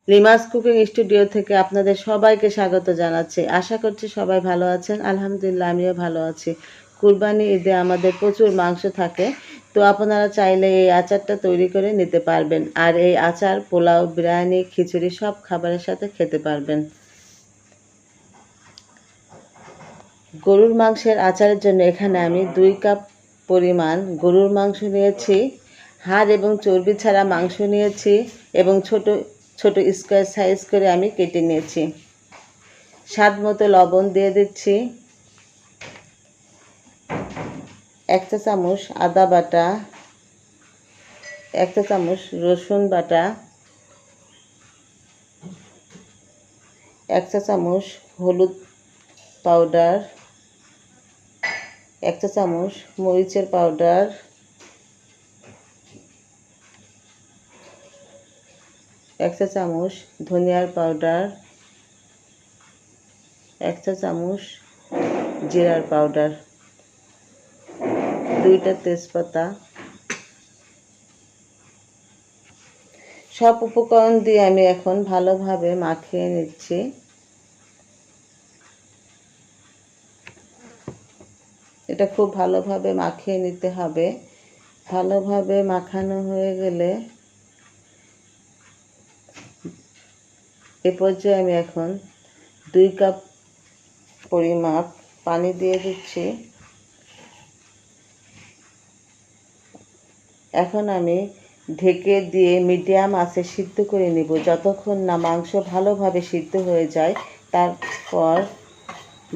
লিমাস cooking studio থেকে আপনাদের সবাইকে স্বাগত জানাচ্ছি। আশা করছি সবাই ভালো আছেন। আলহামদুলিল্লাহ আমিও ভালো আছি। কুরবানি ঈদে আমাদের প্রচুর মাংস থাকে, তো আপনারা চাইলে এই আচারটা তৈরি করে নিতে পারবেন। আর এই আচার পোলাও, বিরিয়ানি, খিচুড়ি সব খাবারের সাথে খেতে পারবেন। গরুর মাংসের আচারের জন্য এখানে আমি 2 কাপ পরিমাণ গরুর মাংস নিয়েছি। হাড় এবং চর্বি ছাড়া মাংস নিয়েছি এবং ছোট ছোট স্কোয়ার সাইজ করে আমি কেটে নিয়েছি। স্বাদ মতো লবণ দিয়ে দিচ্ছি, 1 চা চামচ আদা বাটা, 1 চা চামচ রসুন বাটা, 1 চা চামচ হলুদ পাউডার, 1 চা চামচ মরিচের পাউডার, 1 চা চামচ ধনিয়ার পাউডার, 1 চা চামচ জিরার পাউডার, 2টা তেজপাতা। সব উপকরণ দিয়ে আমি এখন ভালোভাবে মাখিয়ে নিচ্ছি। এটা খুব ভালোভাবে মাখিয়ে নিতে হবে। ভালোভাবে মাখানো হয়ে গেলে এ পর্যায়ে আমি এখন 2 কাপ পরিমাপ পানি দিয়ে দিচ্ছি। এখন আমি ঢেকে দিয়ে মিডিয়াম আঁচে সিদ্ধ করে নেব যতক্ষণ না মাংস ভালোভাবে সিদ্ধ হয়ে যায়। তারপর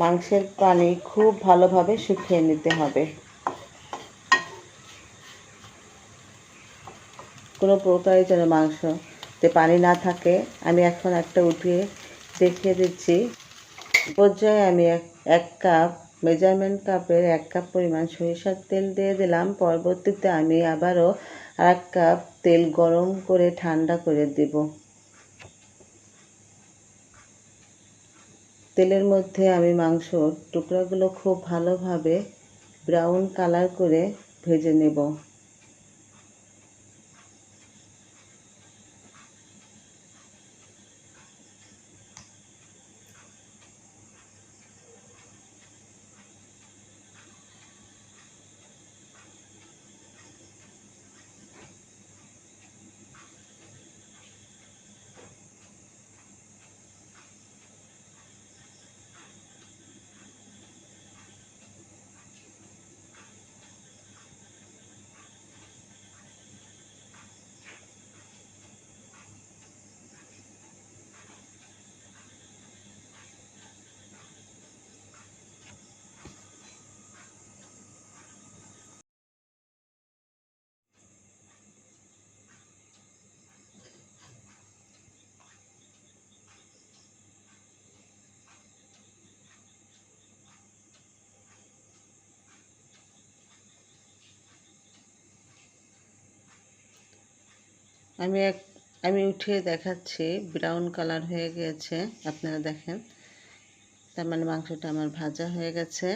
মাংসের পানি খুব ভালোভাবে শুকিয়ে নিতে হবে। কোনো প্রকারে যেন মাংসতে পানি না থাকে। আমি এখন একটা উঠিয়ে দেখিয়ে দিচ্ছি। পর্যায়ে আমি এক কাপ মেজারমেন্ট কাপের 1 কাপ পরিমাণ সরিষার তেল দিয়ে দিলাম। পরবর্তীতে আমি আবারও 1 কাপ তেল গরম করে ঠান্ডা করে দেব। তেলের মধ্যে আমি মাংসর টুকরাগুলো খুব ভালোভাবে ব্রাউন কালার করে ভেজে নেব। আমি উঠিয়ে দেখাচ্ছি, ব্রাউন কালার হয়ে গিয়েছে। আপনারা দেখেন, তার মানে মাংসটা আমার ভাজা হয়ে গেছে।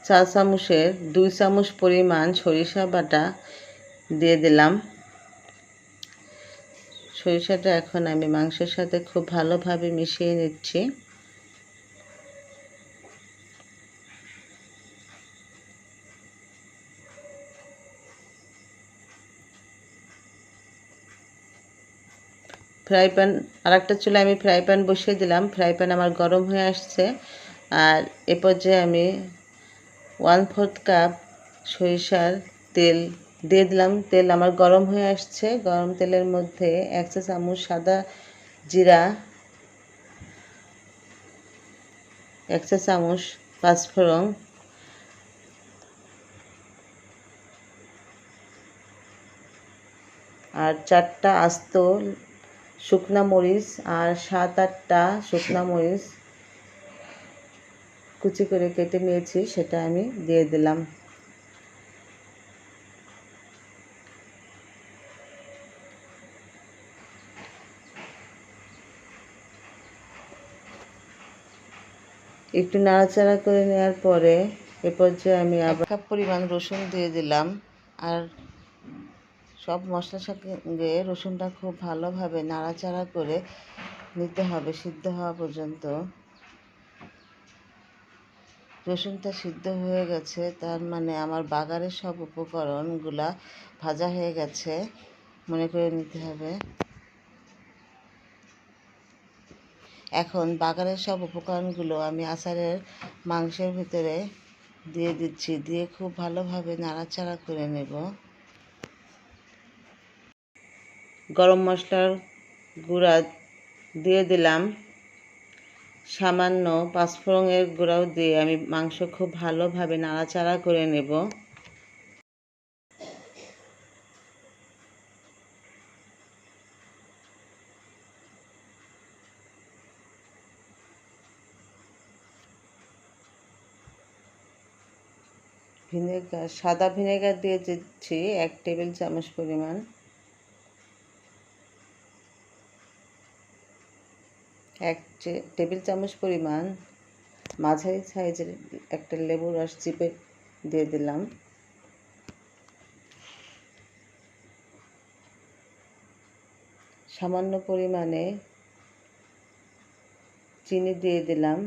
চা চামচের 2 চামচ পরিমাণ সরিষা বাটা দিয়ে দিলাম। সরিষাটা এখন আমি মাংসের সাথে খুব ভালোভাবে মিশিয়ে নিচ্ছি। ফ্রাই প্যান, আরেকটা চুলায় আমি ফ্রাই প্যান বসিয়ে দিলাম। ফ্রাই প্যান আমার গরম হয়ে আসছে। আর এ পর্যায়ে আমি 1/4 কাপ সরিষার তেল দিয়ে দিলাম। তেল আমার গরম হয়ে আসছে। গরম তেলের মধ্যে 1 চা চামচ সাদা জিরা, 1 চা চামচ পাঁচফোড়ন, আর 4টা আস্ত শুকনা মরিচ আর 7-8টা শুকনা মরিচ কুচি করে কেটে নিয়েছি, সেটা আমি দিয়ে দিলাম। একটু নাড়াচাড়া করে নেওয়ার পরে এ পর্যায়ে আমি 1 কাপ পরিমাণ রসুন দিয়ে দিলাম। আর সব মশলার সঙ্গে রসুনটা খুব ভালোভাবে নাড়াচাড়া করে নিতে হবে সিদ্ধ হওয়া পর্যন্ত। রসুনটা সিদ্ধ হয়ে গেছে, তার মানে আমার বাগারের সব উপকরণগুলা ভাজা হয়ে গেছে মনে করে নিতে হবে। এখন বাগারের সব উপকরণগুলো আমি আচারের মাংসের ভিতরে দিয়ে দিচ্ছি, দিয়ে খুব ভালোভাবে নাড়াচাড়া করে নেব। গরম মশলার গুঁড়া দিয়ে দিলাম, সামান্য পাঁচফোড়নের গুঁড়াও দিয়ে আমি মাংস খুব ভালোভাবে নাড়াচাড়া করে নেব। ভিনেগার, সাদা ভিনেগার দিয়ে দিচ্ছি 1 টেবিল চামচ পরিমাণ। 1 টেবিল চামচ পরিমাণ মাঝারি সাইজের একটা লেবুর রস চিপে দিয়ে দিলাম। সামান্য পরিমাণে চিনি দিয়ে দিলাম।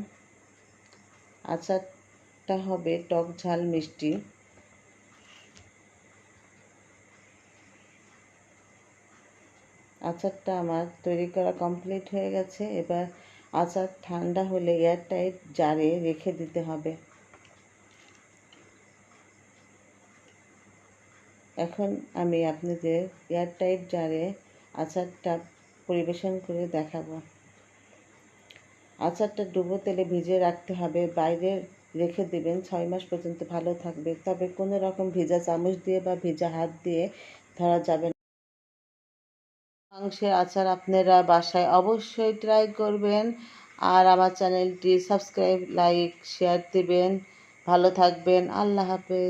আচারটা হবে টক ঝাল মিষ্টি। আচারটা আমার তৈরি করা কমপ্লিট হয়ে গেছে। এবার আচার ঠান্ডা হলে এয়ারটাইট জারে রেখে দিতে হবে। এখন আমি আপনাদের এয়ারটাইট জারে আচারটা পরিবেশন করে দেখাবো। আচারটা ডুবো তেলে ভিজিয়ে রাখতে হবে, বাইরে রেখে দেবেন, 6 মাস পর্যন্ত ভালো থাকবে। তবে কোনো রকম ভিজা চামচ দিয়ে বা ভিজা হাত দিয়ে ধরা যাবে না। মাংসের আচার আপনারা বাসায় অবশ্যই ট্রাই করবেন। আর আমার চ্যানেলটি সাবস্ক্রাইব, লাইক, শেয়ার দিবেন। ভালো থাকবেন। আল্লাহ হাফেজ।